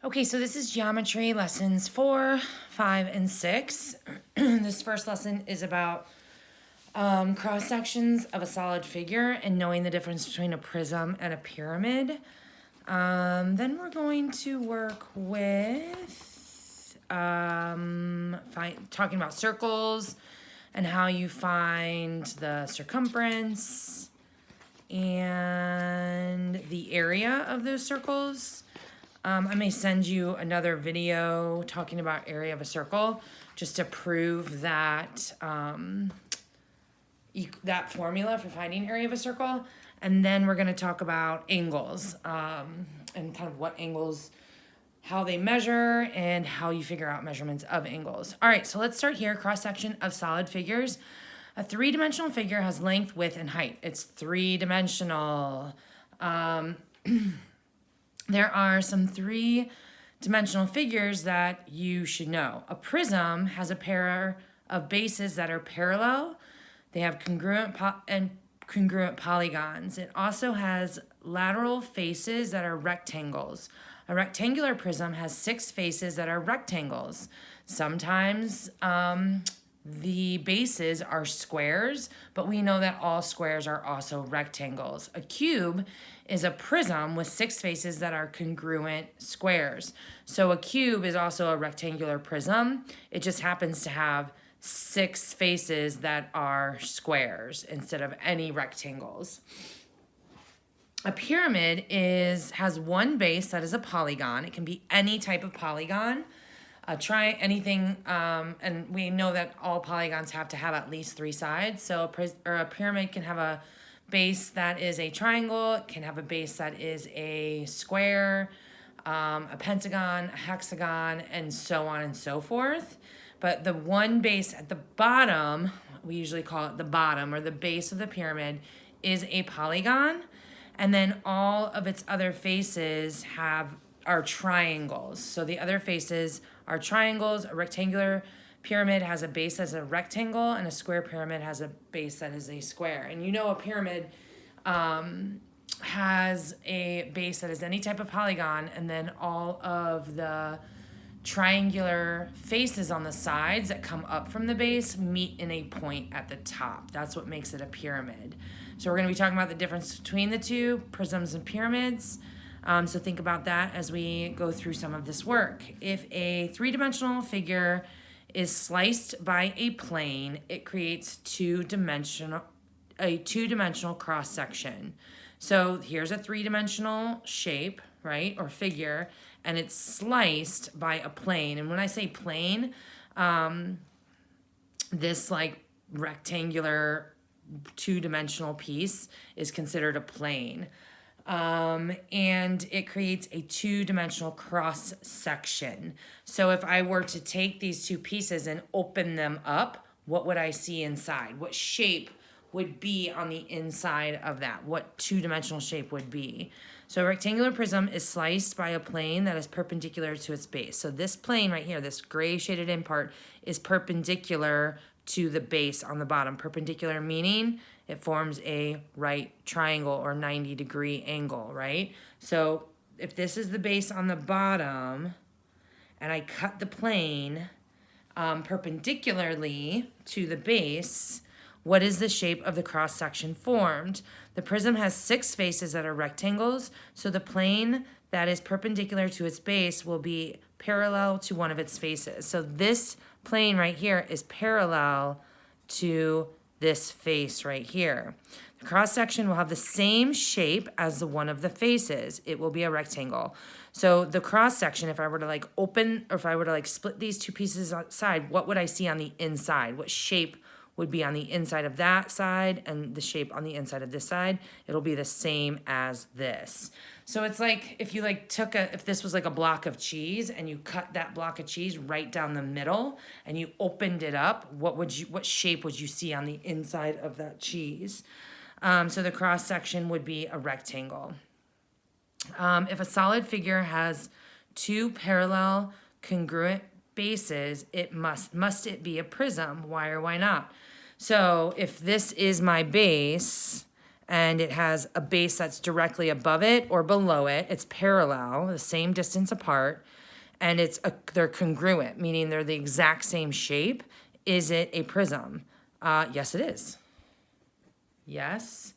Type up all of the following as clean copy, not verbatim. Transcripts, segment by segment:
Okay, so this is geometry lessons 4, 5, and 6. This first lesson is about cross sections of a solid figure and knowing the difference between a prism and a pyramid. Then we're going to work with talking about circles and how you find the circumference and the area of those circles. I may send you another video talking about area of a circle just to prove that that formula for finding area of a circle. And then we're going to talk about angles and kind of what angles, how they measure, and how you figure out measurements of angles. All right, so let's start here. Cross-section of solid figures. A three-dimensional figure has length, width, and height. It's three-dimensional. There are some three-dimensional figures that you should know. A prism has a pair of bases that are parallel. They have congruent polygons. It also has lateral faces that are rectangles. A rectangular prism has 6 faces that are rectangles. Sometimes the bases are squares, but we know that all squares are also rectangles. A cube is a prism with 6 faces that are congruent squares. So a cube is also a rectangular prism. It just happens to have 6 faces that are squares instead of any rectangles. A pyramid has one base that is a polygon. It can be any type of polygon. Try anything, and we know that all polygons have to have at least 3 sides. So a pyramid can have a base that is a triangle, it can have a base that is a square, a pentagon, a hexagon, and so on and so forth. But the one base at the bottom, we usually call it the bottom or the base of the pyramid, is a polygon. And then all of its other faces are triangles. So the other faces are triangles. A rectangular pyramid has a base as a rectangle, and a square pyramid has a base that is a square. And you know a pyramid has a base that is any type of polygon, and then all of the triangular faces on the sides that come up from the base meet in a point at the top. That's what makes it a pyramid. So we're going to be talking about the difference between the two, prisms and pyramids. So think about that as we go through some of this work. If a three-dimensional figure is sliced by a plane, it creates a two-dimensional cross-section. So here's a three-dimensional shape, right, or figure, and it's sliced by a plane. And when I say plane, this like rectangular two-dimensional piece is considered a plane. And it creates a two-dimensional cross section. So if I were to take these two pieces and open them up, what would I see inside? What shape would be on the inside of that? What two-dimensional shape would be? So a rectangular prism is sliced by a plane that is perpendicular to its base. So this plane right here, this gray shaded in part, is perpendicular to the base on the bottom. Perpendicular meaning it forms a right triangle or 90-degree angle, right? So if this is the base on the bottom and I cut the plane perpendicularly to the base, what is the shape of the cross section formed? The prism has 6 faces that are rectangles, so the plane that is perpendicular to its base will be parallel to one of its faces. So this plane right here is parallel to this face right here. The cross section will have the same shape as the one of the faces. It will be a rectangle. So the cross section, if I were to like open, or if I were to like split these two pieces outside, what would I see on the inside? What shape would be on the inside of that side and the shape on the inside of this side? It'll be the same as this. So it's like if you like if this was like a block of cheese and you cut that block of cheese right down the middle and you opened it up, what shape would you see on the inside of that cheese? So the cross section would be a rectangle. If a solid figure has 2 parallel congruent bases, must it be a prism? Why or why not? So if this is my base and it has a base that's directly above it or below it. It's parallel, the same distance apart, and they're congruent, meaning they're the exact same shape. Is it a prism? Yes, it is. Yes,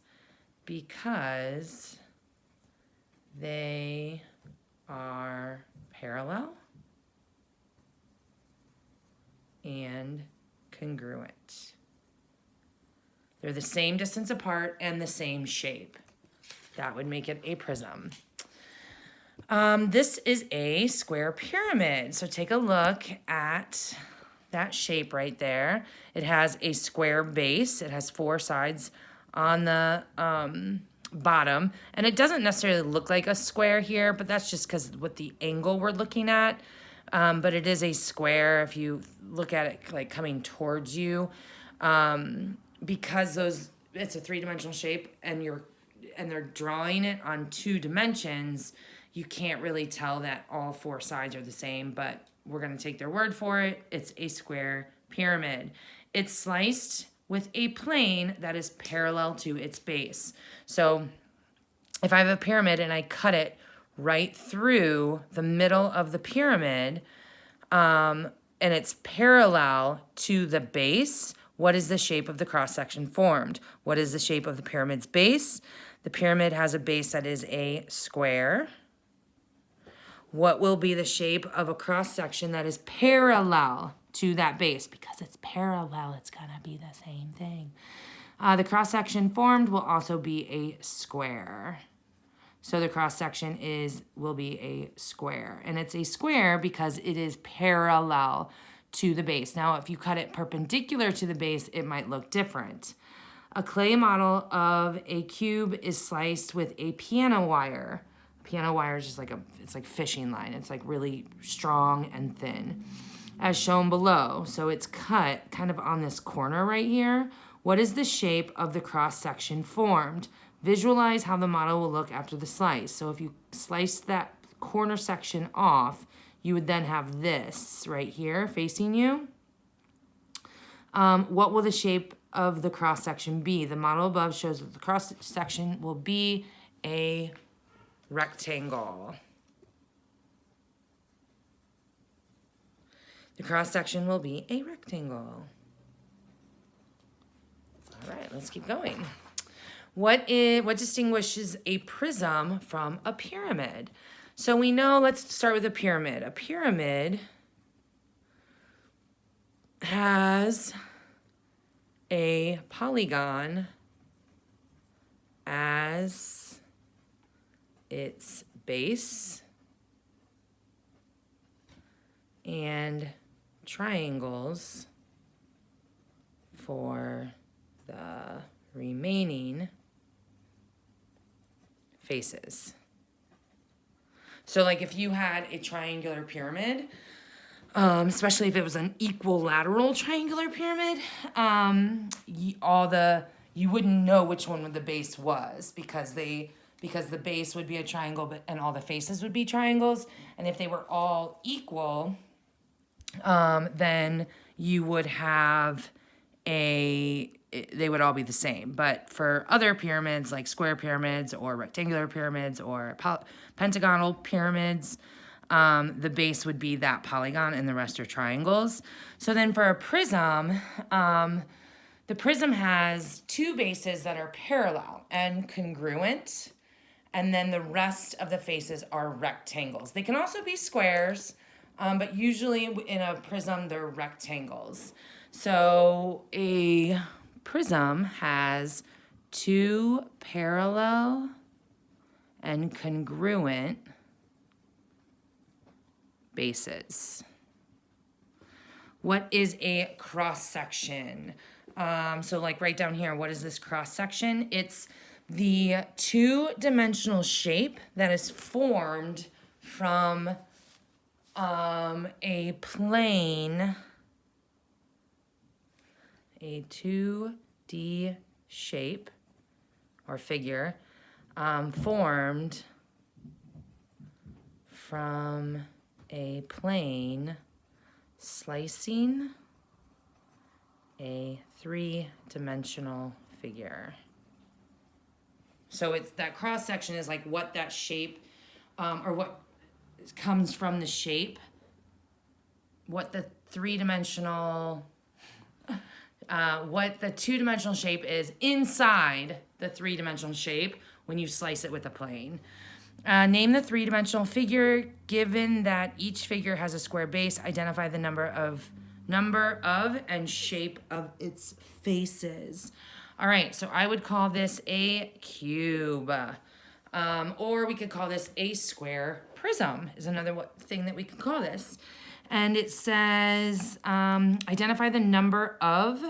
because they are parallel and congruent. They're the same distance apart and the same shape. That would make it a prism. This is a square pyramid. So take a look at that shape right there. It has a square base. It has 4 sides on the bottom. And it doesn't necessarily look like a square here, but that's just because with the angle we're looking at. But it is a square if you look at it like coming towards you. Because it's a 3-dimensional shape and they're drawing it on 2 dimensions, you can't really tell that all 4 sides are the same, but we're going to take their word for it. It's a square pyramid. It's sliced with a plane that is parallel to its base. So if I have a pyramid and I cut it right through the middle of the pyramid, and it's parallel to the base, what is the shape of the cross-section formed? What is the shape of the pyramid's base? The pyramid has a base that is a square. What will be the shape of a cross-section that is parallel to that base? Because it's parallel, it's gonna be the same thing. The cross-section formed will also be a square. So the cross-section will be a square. And it's a square because it is parallel to the base. Now, if you cut it perpendicular to the base, it might look different. A clay model of a cube is sliced with a piano wire. Piano wire is just it's like fishing line. It's like really strong and thin, as shown below. So it's cut kind of on this corner right here. What is the shape of the cross-section formed? Visualize how the model will look after the slice. So if you slice that corner section off, you would then have this right here facing you. What will the shape of the cross-section be? The model above shows that the cross-section will be a rectangle. The cross-section will be a rectangle. All right, let's keep going. What distinguishes a prism from a pyramid? So we know, let's start with a pyramid. A pyramid has a polygon as its base and triangles for the remaining faces. So like if you had a triangular pyramid, especially if it was an equilateral triangular pyramid, you wouldn't know which one the base was because the base would be a triangle and all the faces would be triangles. And if they were all equal, then you would have they would all be the same. But for other pyramids, like square pyramids or rectangular pyramids or pentagonal pyramids, the base would be that polygon and the rest are triangles. So then for a prism, the prism has 2 bases that are parallel and congruent, and then the rest of the faces are rectangles. They can also be squares, but usually in a prism, they're rectangles. So a prism has 2 parallel and congruent bases. What is a cross-section? So like right down here, what is this cross-section? It's the 2-dimensional shape that is formed from a plane, a 2D shape or figure formed from a plane slicing a 3-dimensional figure. So it's that cross section is like what that shape, or what comes from the shape, what the three-dimensional, what the two-dimensional shape is inside the three-dimensional shape when you slice it with a plane. Name the three-dimensional figure. Given that each figure has a square base, identify the number of and shape of its faces. All right, so I would call this a cube. Or we could call this a square prism is another thing that we could call this. And it says, identify the number of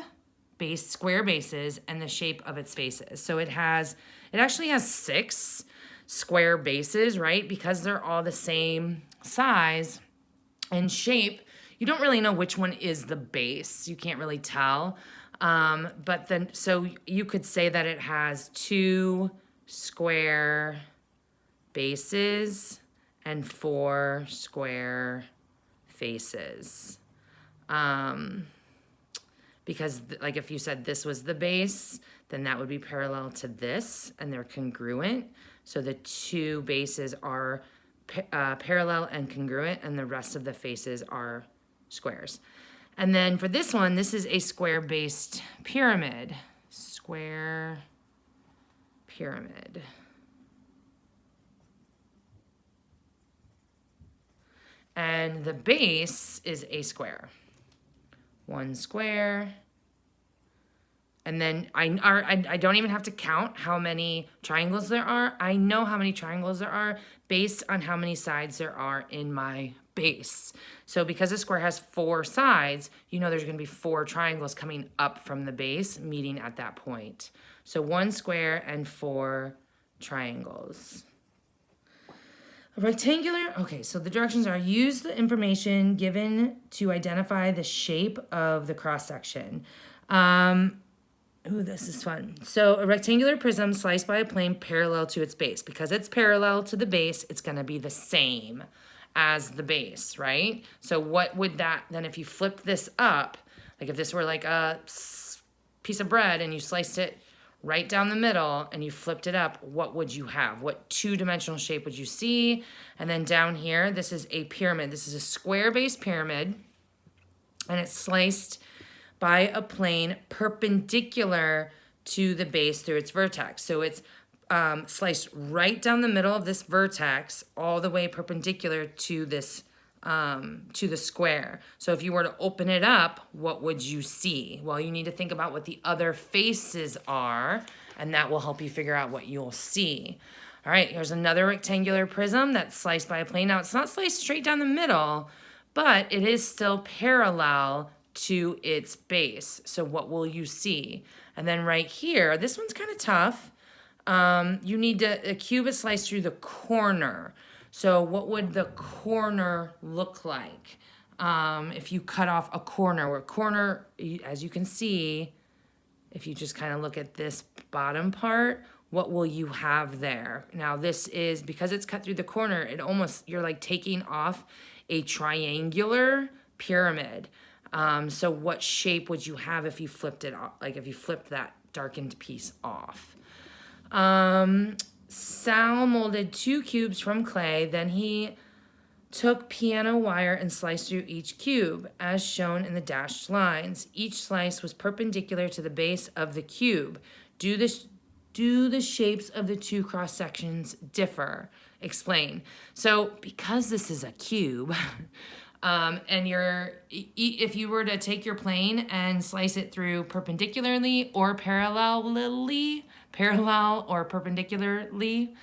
square bases and the shape of its faces. So it actually has 6 square bases, right? Because they're all the same size and shape, you don't really know which one is the base. You can't really tell. But then, so you could say that it has 2 square bases and 4 square faces. Because like if you said this was the base, then that would be parallel to this and they're congruent. So the 2 bases are parallel and congruent and the rest of the faces are squares. And then for this one, this is a square-based pyramid. Square pyramid. And the base is a square. 1 square. And then I don't even have to count how many triangles there are. I know how many triangles there are based on how many sides there are in my base. So because a square has 4 sides, you know there's going to be 4 triangles coming up from the base meeting at that point. So 1 square and 4 triangles. A rectangular, okay, so the directions are use the information given to identify the shape of the cross section. Ooh, this is fun. So a rectangular prism sliced by a plane parallel to its base. Because it's parallel to the base, it's going to be the same as the base, right? So what would that, then if you flip this up, like if this were like a piece of bread and you sliced it right down the middle and you flipped it up, what would you have? What 2-dimensional shape would you see? And then down here, this is a pyramid. This is a square-based pyramid and it's sliced by a plane perpendicular to the base through its vertex. So it's sliced right down the middle of this vertex, all the way perpendicular to this, to the square. So if you were to open it up, what would you see? Well, you need to think about what the other faces are, and that will help you figure out what you'll see. All right, here's another rectangular prism that's sliced by a plane. Now, it's not sliced straight down the middle, but it is still parallel to its base. So what will you see? And then right here, this one's kind of tough. You need to, a cube is sliced through the corner. So what would the corner look like? If you cut off a corner, where corner, as you can see, if you just kind of look at this bottom part, what will you have there? Now this is, because it's cut through the corner, it almost, you're like taking off a triangular pyramid. So what shape would you have if you flipped it off? Like if you flipped that darkened piece off? Sal molded 2 cubes from clay. Then he took piano wire and sliced through each cube, as shown in the dashed lines. Each slice was perpendicular to the base of the cube. Do the shapes of the 2 cross sections differ? Explain. So because this is a cube, and if you were to take your plane and slice it through perpendicularly or parallel or perpendicularly,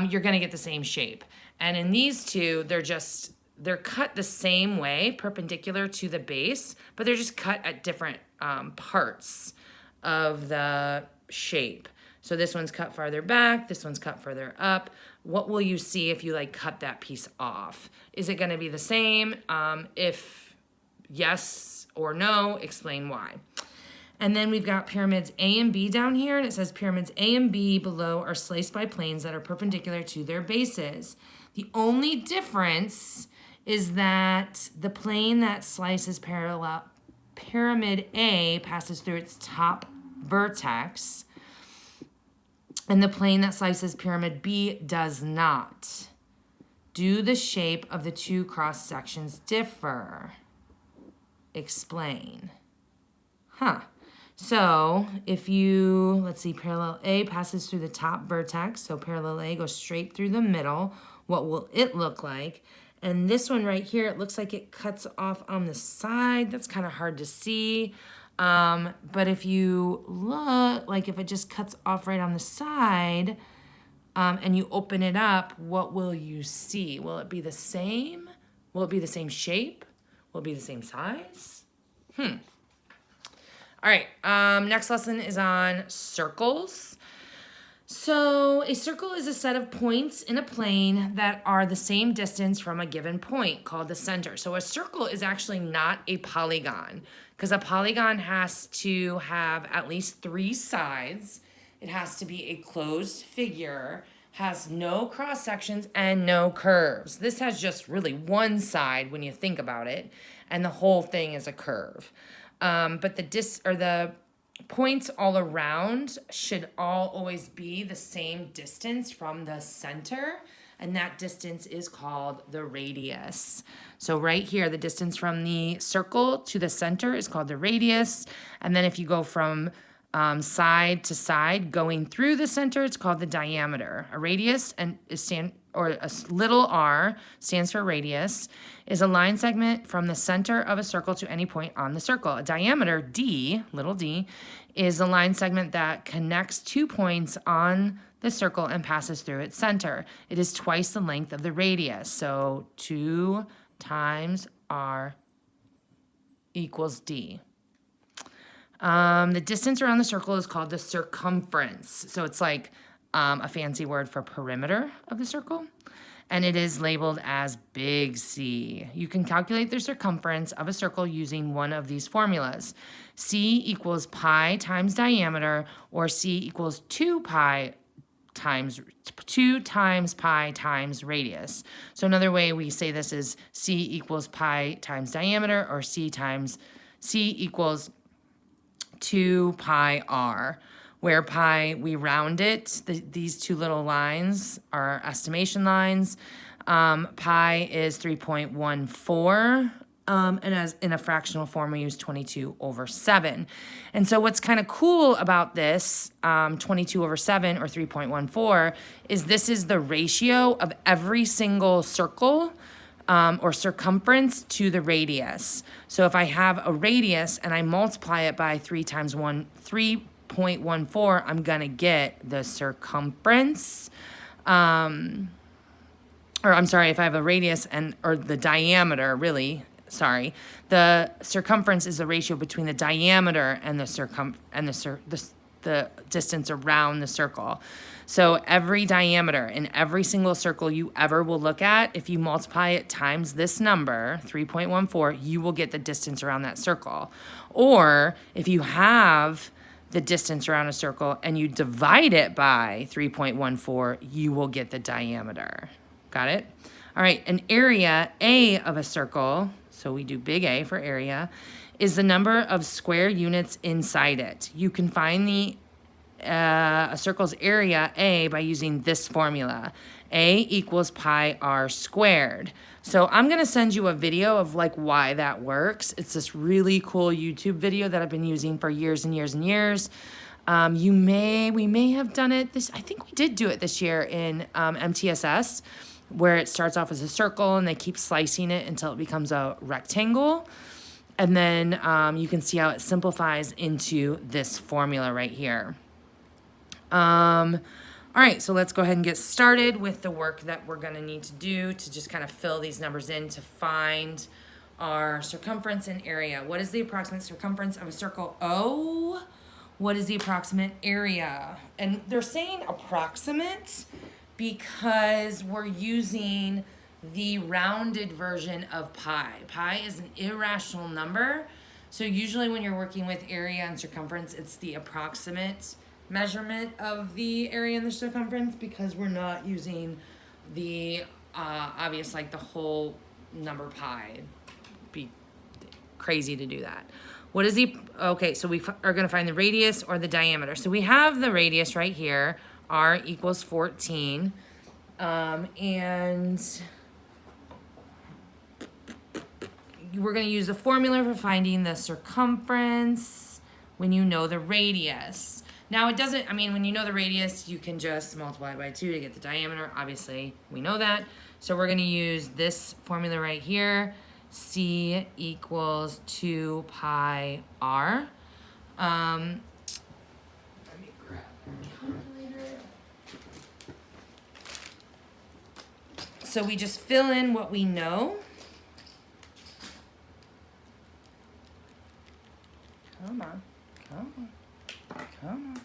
you're going to get the same shape. And in these two, they're cut the same way, perpendicular to the base, but they're just cut at different parts of the shape. So this one's cut farther back, this one's cut further up. What will you see if you like cut that piece off? Is it going to be the same? If yes or no, explain why. And then we've got pyramids A and B down here, and it says pyramids A and B below are sliced by planes that are perpendicular to their bases. The only difference is that the plane that slices parallel pyramid A passes through its top vertex, And the plane that slices pyramid B does not. Do the shape of the two cross sections differ? Explain. So if you, let's see, parallel A passes through the top vertex. So parallel A goes straight through the middle. What will it look like? And this one right here, it looks like it cuts off on the side. That's kind of hard to see. But if you look, like if it just cuts off right on the side, and you open it up, what will you see? Will it be the same? Will it be the same shape? Will it be the same size? All right, next lesson is on circles. So a circle is a set of points in a plane that are the same distance from a given point, called the center. So a circle is actually not a polygon, because a polygon has to have at least 3 sides. It has to be a closed figure, has no cross sections and no curves. This has just really one side when you think about it, and the whole thing is a curve. But the points all around should all always be the same distance from the center, and that distance is called the radius. So right here, the distance from the circle to the center is called the radius, and then if you go from side to side going through the center, it's called the diameter. A radius or a little r stands for radius, is a line segment from the center of a circle to any point on the circle. A diameter, d, little d, is a line segment that connects 2 points on the circle and passes through its center. It is twice the length of the radius, so 2 times r equals d. The distance around the circle is called the circumference. So it's like a fancy word for perimeter of the circle. And it is labeled as big C. You can calculate the circumference of a circle using one of these formulas. C equals pi times diameter, or C equals 2 times pi times radius. So another way we say this is C equals pi times diameter, or C equals 2 pi r, where pi, we round it. These two little lines are estimation lines. Pi is 3.14, and as in a fractional form, we use 22/7. And so what's kind of cool about this, 22/7 or 3.14, is this is the ratio of every single circle or circumference to the radius. So if I have a radius and I multiply it by 3.14, I'm gonna get the circumference. Or I'm sorry, if I have a radius or the diameter, really, sorry, the circumference is the ratio between the diameter and the distance around the circle. So every diameter in every single circle you ever will look at, if you multiply it times this number, 3.14, you will get the distance around that circle. Or if you have the distance around a circle and you divide it by 3.14, you will get the diameter. Got it? All right, an area A of a circle, so we do big A for area, is the number of square units inside it. You can find a circle's area A by using this formula. A equals pi r squared. So I'm gonna send you a video of like why that works. It's this really cool YouTube video that I've been using for years and years and years. We may have done it I think we did do it this year in MTSS, where it starts off as a circle and they keep slicing it until it becomes a rectangle. And then you can see how it simplifies into this formula right here. All right, so let's go ahead and get started with the work that we're gonna need to do to just kind of fill these numbers in to find our circumference and area. What is the approximate circumference of a circle O? What is the approximate area? And they're saying approximate because we're using the rounded version of pi. Pi is an irrational number. So usually when you're working with area and circumference, it's the approximate measurement of the area and the circumference, because we're not using the obvious, like the whole number pi. It'd be crazy to do that. What is okay, so we are gonna find the radius or the diameter. So we have the radius right here, r equals 14. And we're going to use the formula for finding the circumference when you know the radius. Now it doesn't, I mean, when you know the radius, you can just multiply by 2 to get the diameter. Obviously, we know that. So we're going to use this formula right here. C equals 2 pi r. Let me grab my calculator. So we just fill in what we know. Come on, come on, come on.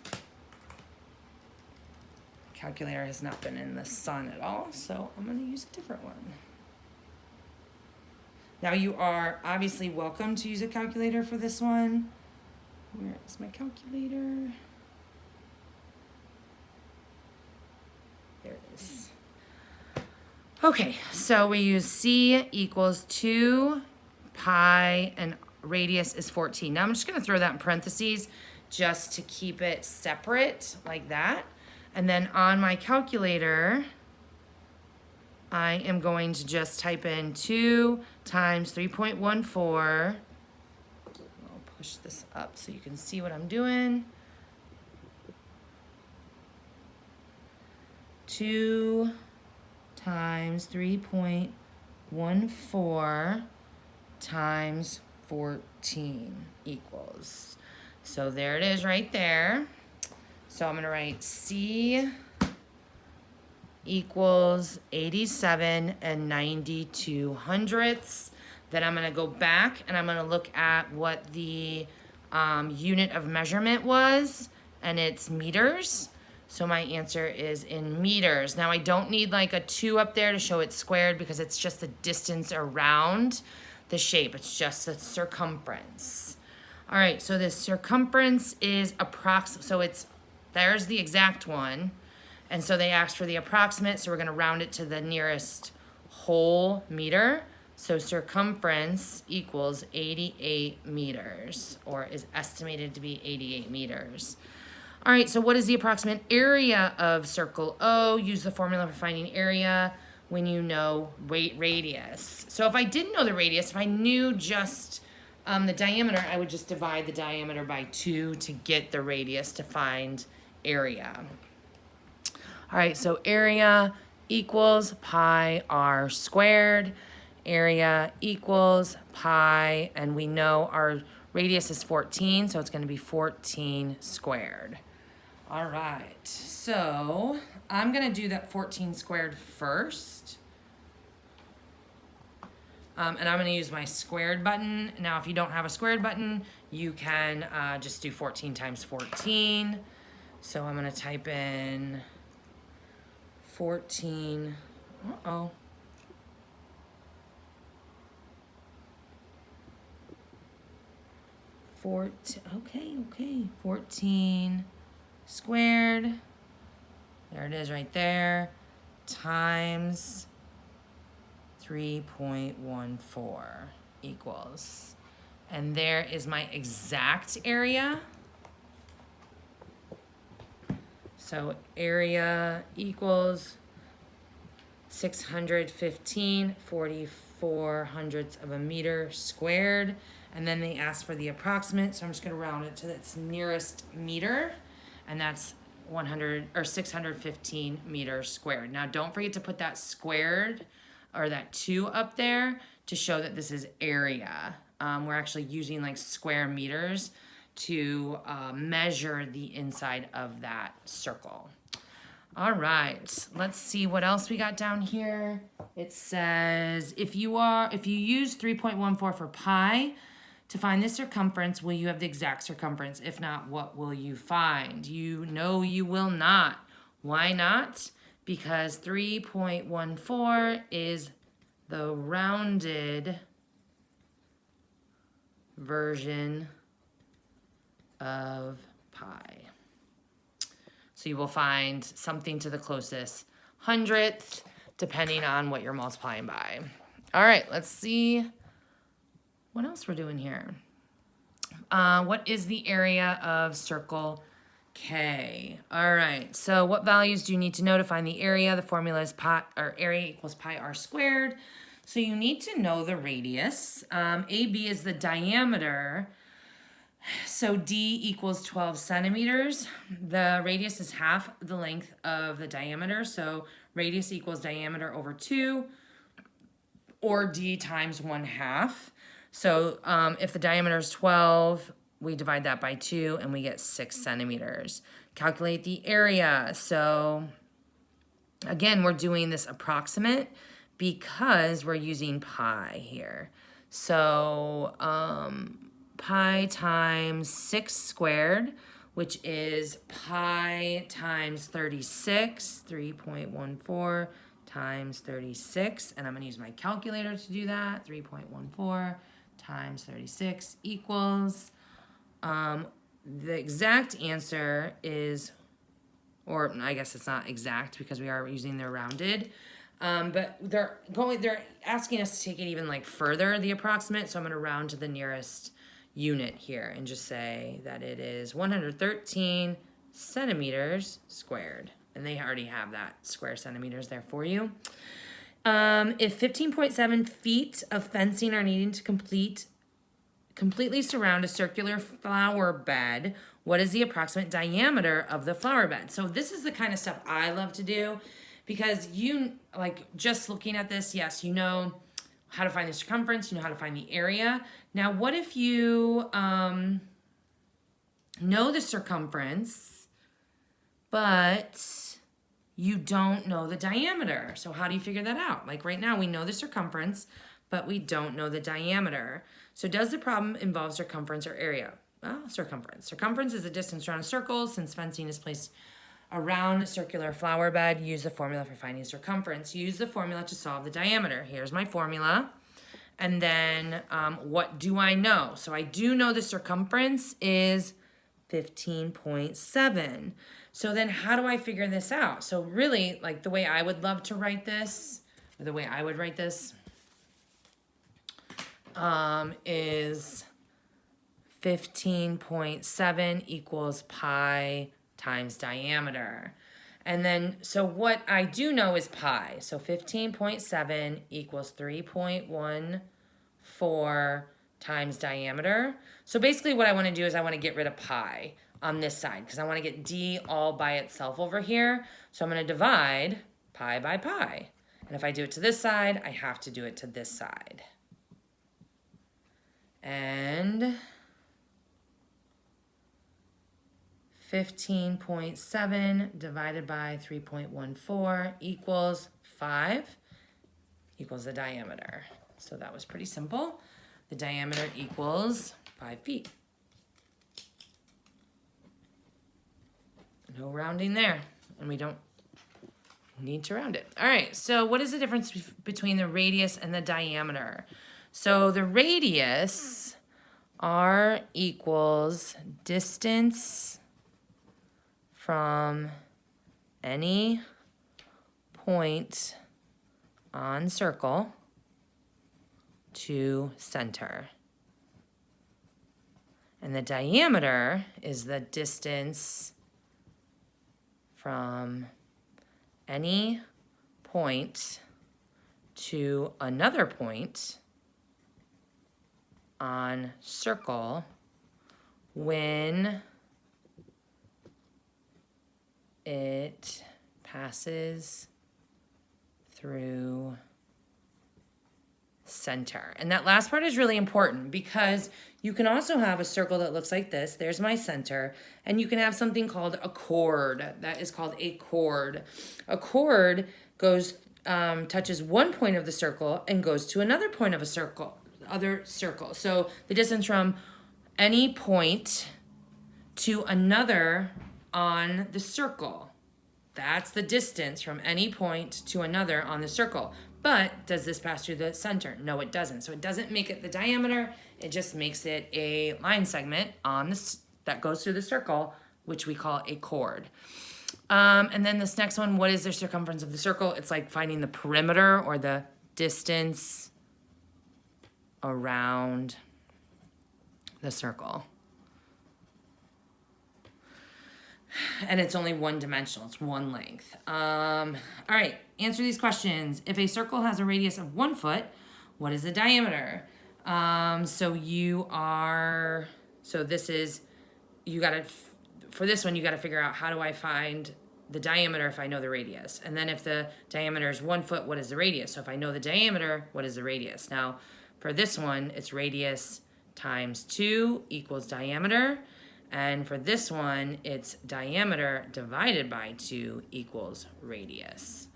Calculator has not been in the sun at all, so I'm going to use a different one. Now you are obviously welcome to use a calculator for this one. Where is my calculator? There it is. Okay, so we use C equals 2 pi and radius is 14. Now I'm just going to throw that in parentheses just to keep it separate like that. And then on my calculator, I am going to just type in 2 times 3.14. I'll push this up so you can see what I'm doing. 2 times 3.14 times 14 equals. So there it is right there. So I'm going to write C equals 87 and 92 hundredths. Then I'm going to go back and I'm going to look at what the unit of measurement was, and it's meters. So my answer is in meters. Now I don't need like a 2 up there to show it's squared because it's just the distance around the shape. It's just the circumference. All right, so this circumference is so there's the exact one. And so they asked for the approximate, so we're going to round it to the nearest whole meter. So circumference equals 88 meters, or is estimated to be 88 meters. All right, so what is the approximate area of circle O? Use the formula for finding area when you know radius. So if I didn't know the radius, if I knew just the diameter, I would just divide the diameter by 2 to get the radius to find area. All right, so area equals pi r squared. Area equals pi, and we know our radius is 14, so it's going to be 14 squared. All right, so I'm going to do that 14 squared first. And I'm going to use my squared button. Now, if you don't have a squared button, you can just do 14 times 14. So I'm going to type in 14. Uh-oh. Okay. 14 squared. There it is right there. Times 3.14 equals. And there is my exact area. So area equals 615 44 hundredths of a meter squared. And then they asked for the approximate, so I'm just going to round it to its nearest meter, and that's 615 meters squared. Now don't forget to put that squared or that 2 up there to show that this is area. We're actually using like square meters to measure the inside of that circle. All right, let's see what else we got down here. It says if you use 3.14 for pi to find the circumference, will you have the exact circumference? If not, what will you find? You know you will not. Why not? Because 3.14 is the rounded version of pi. So you will find something to the closest hundredth, depending on what you're multiplying by. All right, let's see what else we're doing here. What is the area of circle Okay, all right. So what values do you need to know to find the area? The formula is pi, or area equals pi r squared. So you need to know the radius. AB is the diameter. So D equals 12 centimeters. The radius is half the length of the diameter. So radius equals diameter over 2, or D times 1/2. So if the diameter is 12, we divide that by 2 and we get 6 centimeters. Calculate the area. So again, we're doing this approximate because we're using pi here. So pi times 6 squared, which is pi times 36, 3.14 times 36, and I'm going to use my calculator to do that. 3.14 times 36 equals, the exact answer is, or I guess it's not exact because we are using the rounded, but they're asking us to take it even like further, the approximate, so I'm going to round to the nearest unit here and just say that it is 113 centimeters squared. And they already have that square centimeters there for you. If 15.7 feet of fencing are needed to completely surround a circular flower bed, what is the approximate diameter of the flower bed? So this is the kind of stuff I love to do because just looking at this, yes, you know how to find the circumference, you know how to find the area. Now, what if you know the circumference, but you don't know the diameter? So how do you figure that out? Like right now, we know the circumference, but we don't know the diameter. So does the problem involve circumference or area? Well, circumference. Circumference is the distance around a circle. Since fencing is placed around a circular flower bed, use the formula for finding circumference. Use the formula to solve the diameter. Here's my formula. And then what do I know? So I do know the circumference is 15.7. So then how do I figure this out? So really, like the way I would love to write this, or the way I would write this, is 15.7 equals pi times diameter. And then, so what I do know is pi. So 15.7 equals 3.14 times diameter. So basically what I want to do is I want to get rid of pi on this side because I want to get D all by itself over here. So I'm going to divide pi by pi. And if I do it to this side, I have to do it to this side. And 15.7 divided by 3.14 equals 5, equals the diameter. So that was pretty simple. The diameter equals 5 feet. No rounding there, and we don't need to round it. All right, so what is the difference between the radius and the diameter? So the radius, r equals distance from any point on circle to center. And the diameter is the distance from any point to another point on circle when it passes through center. And that last part is really important because you can also have a circle that looks like this. There's my center. And you can have something called a chord. That is called a chord. A chord goes, touches one point of the circle and goes to another point of a circle, other circle. So the distance from any point to another on the circle. That's the distance from any point to another on the circle. But does this pass through the center? No, it doesn't. So it doesn't make it the diameter. It just makes it a line segment on this that goes through the circle, which we call a chord. And then this next one, what is the circumference of the circle? It's like finding the perimeter or the distance around the circle. And it's only one dimensional, it's one length. All right, answer these questions. If a circle has a radius of 1 foot, what is the diameter? For this one, you gotta figure out how do I find the diameter if I know the radius. And then if the diameter is 1 foot, what is the radius? So if I know the diameter, what is the radius? Now, for this one, it's radius times 2 equals diameter. And for this one, it's diameter divided by 2 equals radius.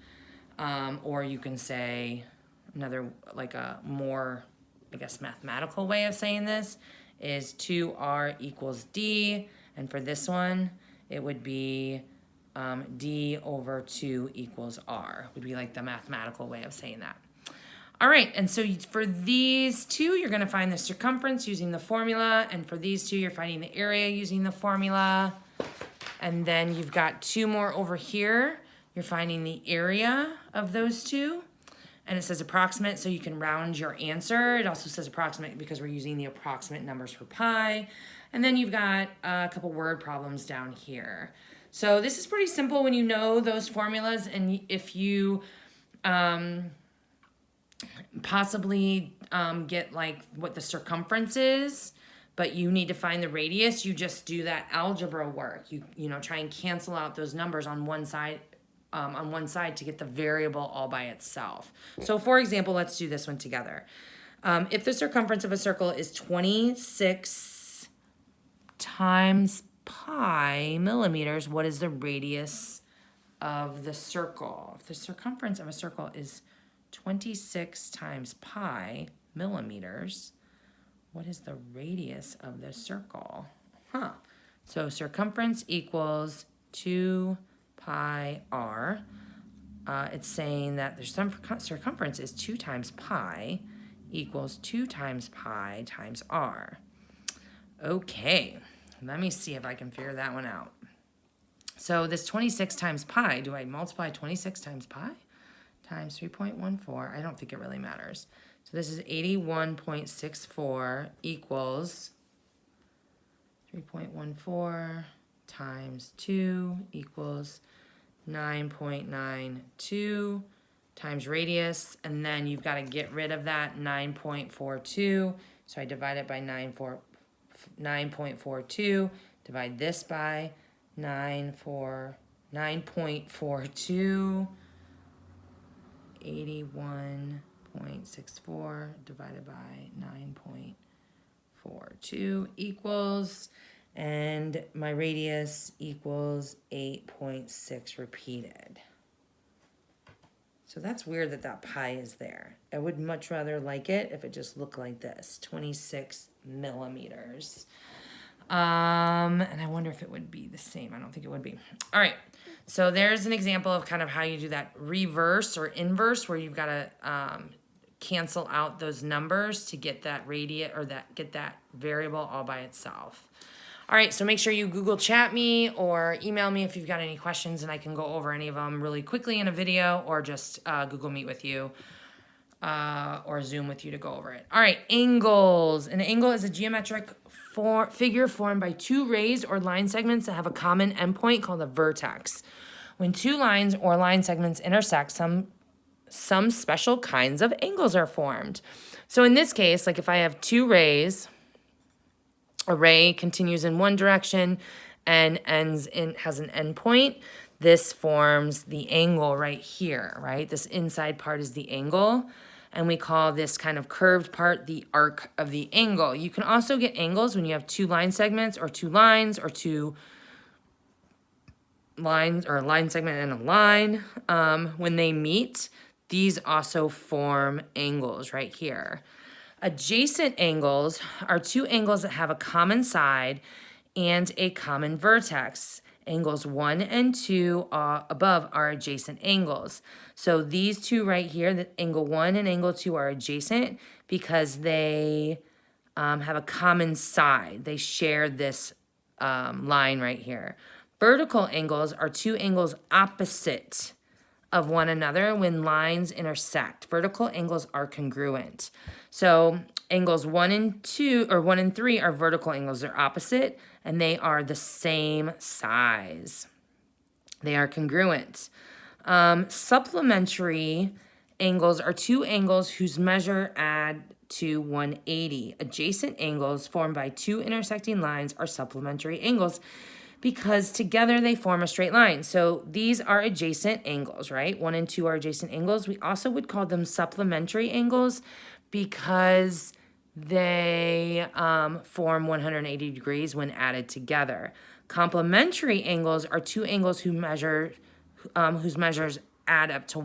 Or you can say another, like a more, I guess, mathematical way of saying this is 2r equals d. And for this one, it would be d over 2 equals r. Would be like the mathematical way of saying that. All right, and so for these two, you're going to find the circumference using the formula, and for these two, you're finding the area using the formula. And then you've got two more over here. You're finding the area of those two, and it says approximate, so you can round your answer. It also says approximate because we're using the approximate numbers for pi. And then you've got a couple word problems down here. So this is pretty simple when you know those formulas, and if you possibly get like what the circumference is, but you need to find the radius, you just do that algebra work. You know, try and cancel out those numbers on one side to get the variable all by itself. So for example, let's do this one together. If the circumference of a circle is 26 times pi millimeters, what is the radius of the circle? If the circumference of a circle is 26 times pi millimeters, what is the radius of the circle? So circumference equals 2 pi r. It's saying that the circumference is 2 times pi equals 2 times pi times r. Okay, let me see if I can figure that one out. So this 26 times pi, do I multiply 26 times pi? Times 3.14, I don't think it really matters. So this is 81.64 equals 3.14 times 2 equals 9.92 times radius, and then you've got to get rid of that 9.42. So I divide it by 9.42, divide this by 9.42. 81.64 divided by 9.42 equals, and my radius equals 8.6 repeated. So that's weird that that pi is there. I would much rather like it if it just looked like this, 26 millimeters. And I wonder if it would be the same. I don't think it would be. All right. So there's an example of kind of how you do that reverse or inverse, where you've got to cancel out those numbers to get that radius or get that variable all by itself. All right, so make sure you Google chat me or email me if you've got any questions, and I can go over any of them really quickly in a video, or just Google Meet with you or Zoom with you to go over it. All right, angles. An angle is a geometric figure formed by two rays or line segments that have a common endpoint called a vertex. When two lines or line segments intersect, some special kinds of angles are formed. So in this case, like if I have two rays, a ray continues in one direction and has an endpoint, this forms the angle right here, right? This inside part is the angle. And we call this kind of curved part the arc of the angle. You can also get angles when you have two line segments or two lines or two lines, or a line segment and a line. When they meet, these also form angles right here. Adjacent angles are two angles that have a common side and a common vertex. Angles 1 and 2 above are adjacent angles. So these two right here, the angle 1 and angle 2, are adjacent because they have a common side. They share this line right here. Vertical angles are two angles opposite of one another when lines intersect. Vertical angles are congruent. So angles 1 and 2 or 1 and 3 are vertical angles. They're opposite and they are the same size. They are congruent. Supplementary angles are two angles whose measure add to 180. Adjacent angles formed by two intersecting lines are supplementary angles because together they form a straight line. So these are adjacent angles, right? 1 and 2 are adjacent angles. We also would call them supplementary angles because they form 180 degrees when added together. Complementary angles are two angles whose measures add up to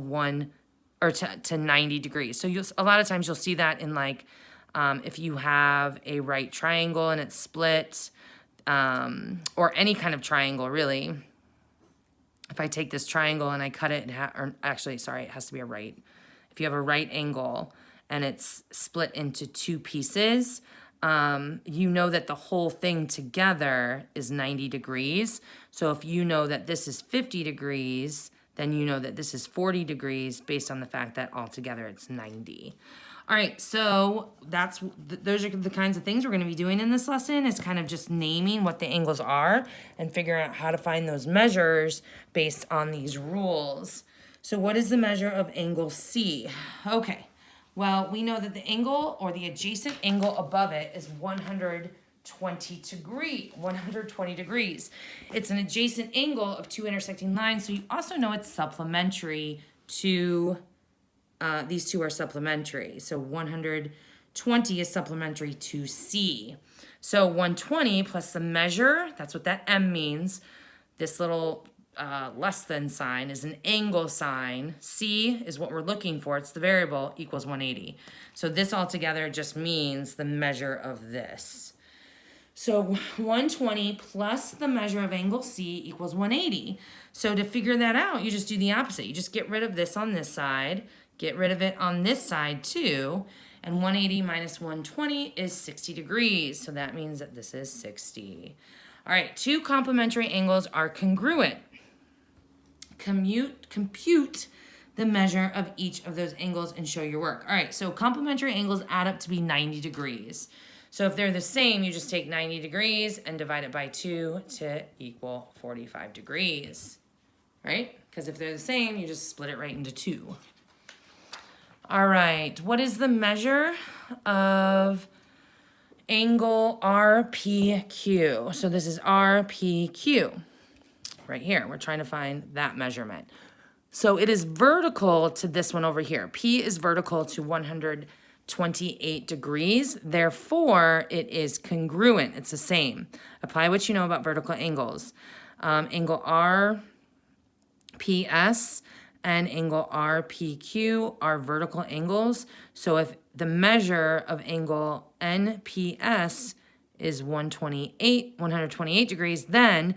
90 degrees. So a lot of times you'll see that in like if you have a right triangle and it's split, or any kind of triangle really. If I take this triangle and I cut it, it has to be a right. If you have a right angle and it's split into two pieces, you know that the whole thing together is 90 degrees. So if you know that this is 50 degrees, then you know that this is 40 degrees based on the fact that altogether it's 90. All right, so those are the kinds of things we're going to be doing in this lesson, is kind of just naming what the angles are and figuring out how to find those measures based on these rules. So what is the measure of angle C? Okay, well, we know that the angle or the adjacent angle above it is 120 degrees. It's an adjacent angle of two intersecting lines, so you also know it's supplementary to these two are supplementary. So 120 is supplementary to C. So 120 plus the measure, that's what that M means. This little less than sign is an angle sign. C is what we're looking for. It's the variable, equals 180. So this altogether just means the measure of this. So 120 plus the measure of angle C equals 180. So to figure that out, you just do the opposite. You just get rid of this on this side, get rid of it on this side too, and 180 minus 120 is 60 degrees. So that means that this is 60. All right, two complementary angles are congruent. Compute the measure of each of those angles and show your work. All right, so complementary angles add up to be 90 degrees. So if they're the same, you just take 90 degrees and divide it by 2 to equal 45 degrees, right? Because if they're the same, you just split it right into 2. All right, what is the measure of angle RPQ? So this is RPQ right here. We're trying to find that measurement. So it is vertical to this one over here. P is vertical to 128 degrees. Therefore, it is congruent. It's the same. Apply what you know about vertical angles. Angle RPS and angle RPQ are vertical angles. So if the measure of angle NPS is 128 degrees, then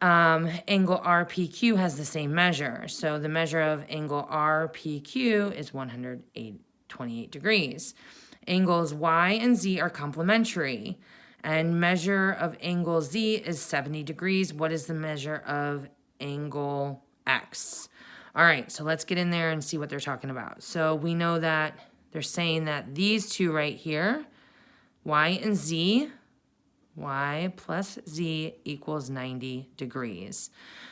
angle RPQ has the same measure. So the measure of angle RPQ is 128 degrees. Angles Y and Z are complementary, and measure of angle Z is 70 degrees. What is the measure of angle X? All right, so let's get in there and see what they're talking about. So we know that they're saying that these two right here, Y and Z, Y plus Z equals 90 degrees.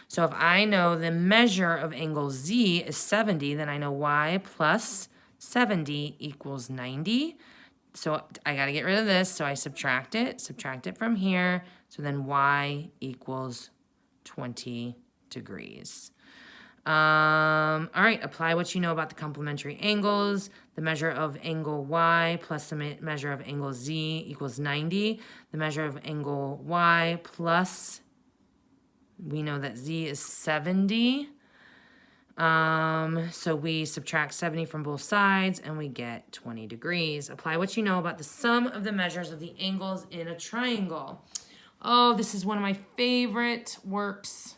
So if I know the measure of angle Z is 70, then I know Y plus 70 equals 90. So I got to get rid of this, so I subtract it from here. So then Y equals 20 degrees. All right, apply what you know about the complementary angles. The measure of angle Y plus the measure of angle Z equals 90. The measure of angle Y plus, we know that Z is 70. So we subtract 70 from both sides and we get 20 degrees. Apply what you know about the sum of the measures of the angles in a triangle. Oh, this is one of my favorite works.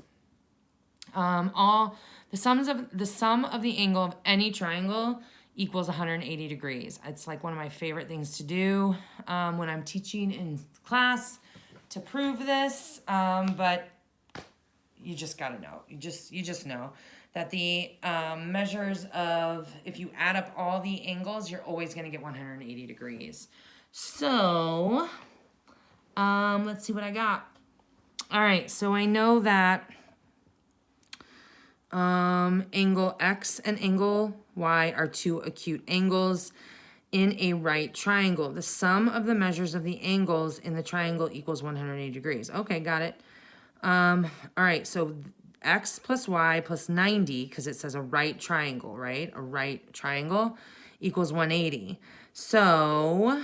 The sum of the angle of any triangle equals 180 degrees. It's like one of my favorite things to do when I'm teaching in class to prove this, but you just gotta know. You just know. that the measures of, if you add up all the angles, you're always going to get 180 degrees. So, let's see what I got. All right, so I know that angle X and angle Y are two acute angles in a right triangle. The sum of the measures of the angles in the triangle equals 180 degrees. Okay, got it. All right, so X plus Y plus 90, because it says a right triangle, right? A right triangle equals 180. So,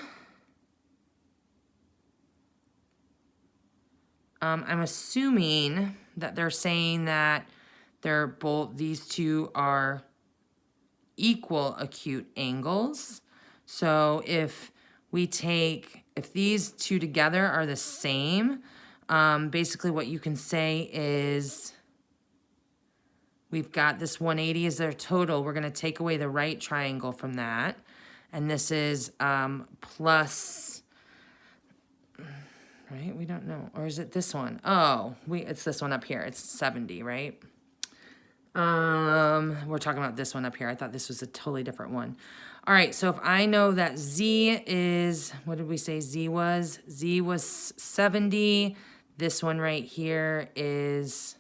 I'm assuming that they're saying that they're both, these two are equal acute angles. So if we take, if these two together are the same, basically what you can say is we've got this 180 is their total. We're going to take away the right triangle from that. And this is plus, right? We don't know. Or is it this one? Oh, it's this one up here. It's 70, right? We're talking about this one up here. I thought this was a totally different one. All right, so if I know that Z is, what did we say Z was? Z was 70. This one right here is,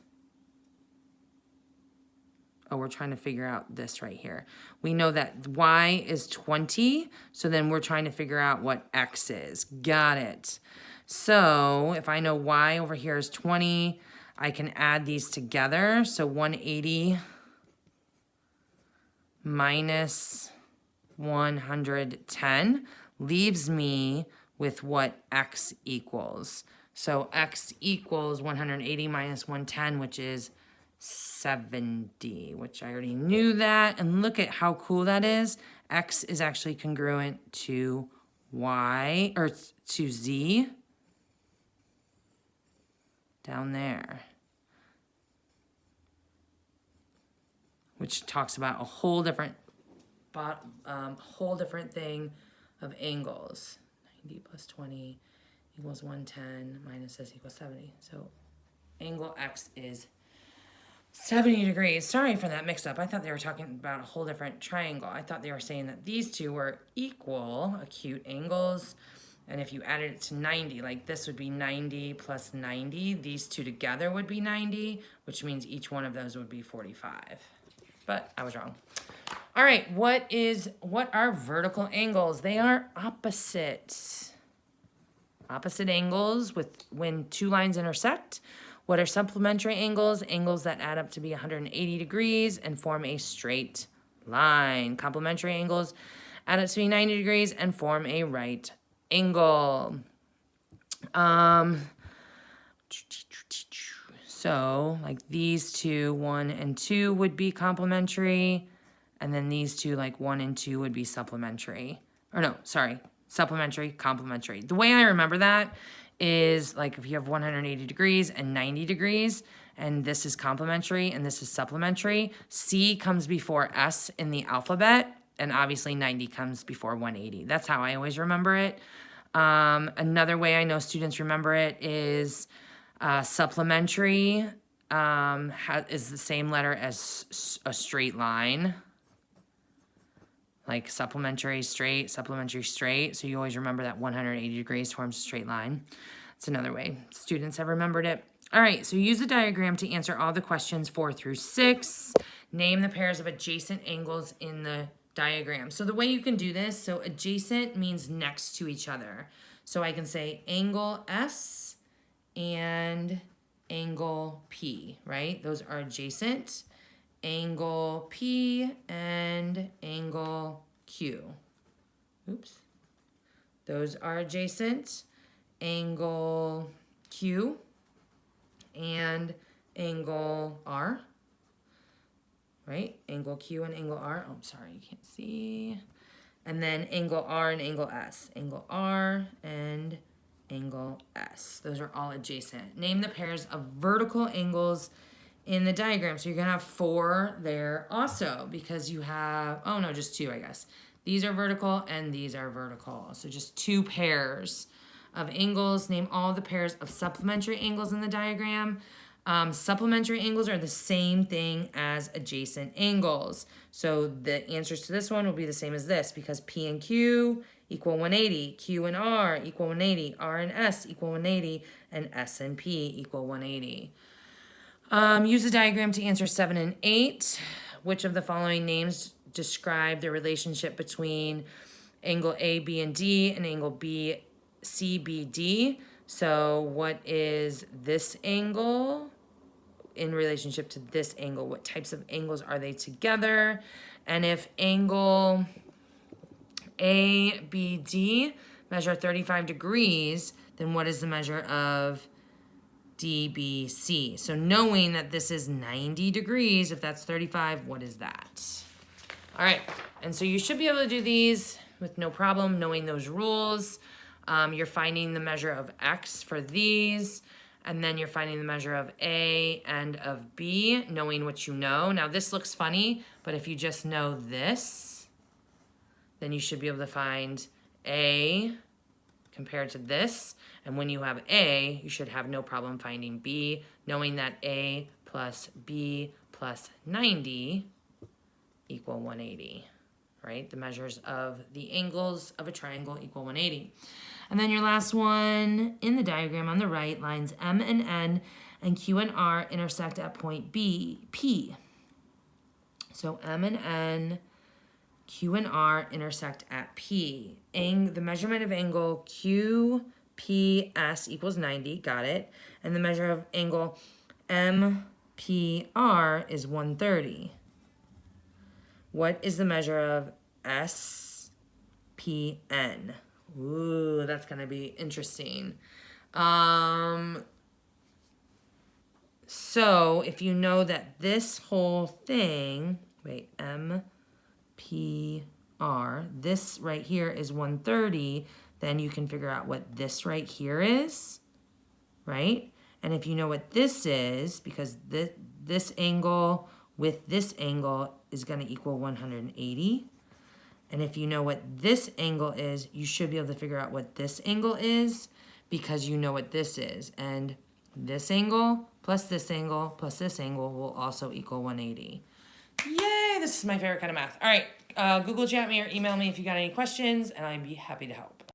oh, we're trying to figure out this right here. We know that Y is 20, so then we're trying to figure out what X is. Got it. So if I know Y over here is 20, I can add these together. So 180 minus 110 leaves me with what X equals. So X equals 180 minus 110, which is 70, which I already knew that. And look at how cool that is. X is actually congruent to Y, or to Z. Down there, which talks about a whole different thing of angles. 90 plus 20 equals 110 minus this equals 70. So angle X is 70 degrees. Sorry for that mix up. I thought they were talking about a whole different triangle. I thought they were saying that these two were equal acute angles. And if you added it to 90, like this would be 90 plus 90. These two together would be 90, which means each one of those would be 45. But I was wrong. All right, what are vertical angles? They are opposite. Opposite angles when two lines intersect. What are supplementary angles? Angles that add up to be 180 degrees and form a straight line. Complementary angles add up to be 90 degrees and form a right angle. So like these two, 1 and 2 would be complementary, and then these two, like 1 and 2 would be supplementary. Or no, sorry, supplementary, complementary. The way I remember that is like if you have 180 degrees and 90 degrees, and this is complementary and this is supplementary, C comes before S in the alphabet, and obviously 90 comes before 180. That's how I always remember it. Another way I know students remember it is supplementary is the same letter as a straight line. Like supplementary straight. So you always remember that 180 degrees forms a straight line. That's another way students have remembered it. All right, so use the diagram to answer all the questions 4 through 6. Name the pairs of adjacent angles in the diagram. So the way you can do this, so adjacent means next to each other. So I can say angle S and angle P, right? Those are adjacent. Angle P and angle Q. Oops. Those are adjacent. Angle Q and angle R. Right? Angle Q and angle R. Oh, I'm sorry, you can't see. And then angle R and angle S. Angle R and angle S. Those are all adjacent. Name the pairs of vertical angles in the diagram. So you're going to have 4 there also because you have, oh no, just 2, I guess. These are vertical and these are vertical. So just 2 pairs of angles. Name all the pairs of supplementary angles in the diagram. Supplementary angles are the same thing as adjacent angles. So the answers to this one will be the same as this because P and Q equal 180, Q and R equal 180, R and S equal 180, and S and P equal 180. Use a diagram to answer 7 and 8. Which of the following names describe the relationship between angle A, B, and D and angle B, C, B, D? So what is this angle in relationship to this angle? What types of angles are they together? And if angle ABD measure 35 degrees, then what is the measure of DBC? So knowing that this is 90 degrees, if that's 35, what is that? All right, and so you should be able to do these with no problem knowing those rules. You're finding the measure of X for these, and then you're finding the measure of A and of B, knowing what you know. Now this looks funny, but if you just know this, then you should be able to find A compared to this. And when you have A, you should have no problem finding B, knowing that A plus B plus 90 equal 180, right? The measures of the angles of a triangle equal 180. And then your last one in the diagram on the right, lines M and N and Q and R intersect at point P. So M and N, Q and R intersect at P. The measurement of angle QPS equals 90, got it. And the measure of angle MPR is 130. What is the measure of SPN? Ooh, that's gonna be interesting. So if you know that this whole thing, wait, MPR, this right here is 130, then you can figure out what this right here is, right? And if you know what this is, because this angle with this angle is going to equal 180. And if you know what this angle is, you should be able to figure out what this angle is because you know what this is. And this angle plus this angle plus this angle will also equal 180. Yay, this is my favorite kind of math. All right, Google chat me or email me if you got any questions, and I'd be happy to help.